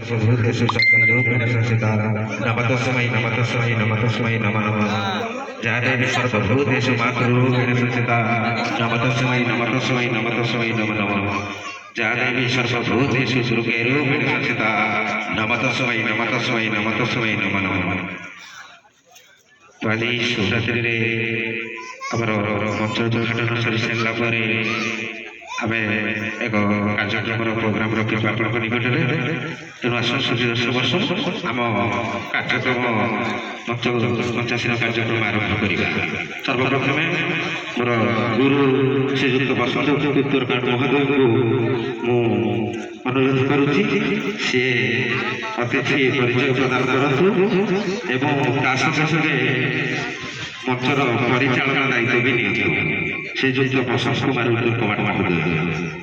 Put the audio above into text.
सर्वभूतेषु शक्तिरूपेण संस्थिता नमस्तस्मै नमस्तस्मै नमस्तस्मै नमः नमः या देवी सर्वभूतेषु मातृरूपेण संस्थिता नमस्तस्मै नमस्तस्मै नमस्तस्मै नमः नमः या देवी सर्वभूतेषु दुर्गेरूपेण संस्थिता नमस्तस्मै नमस्तस्मै नमस्तस्मै नमः नमः आज शिवरात्रि रे आमर मंच उद्घाटन सरी सारा पर आम एक कार्यक्रम प्रोग्राम रखा आपंक निकट में तेणु आसंदी दर्शक वर्ष आम कार्यक्रम पंचाशीर कार्यक्रम आरंभ करवा सर्वप्रथम मोर गुरु श्रीजुक्त बसंत उत्तरकांड महोदय को मु अनुरोध करुच्ची सी अतिथि परिचय प्रदान करतु एवं संगे मंचर परिचालना दायित्व भी नहीं श्रीजुक्त बसंत कुमार उत्तर कुमार महोदय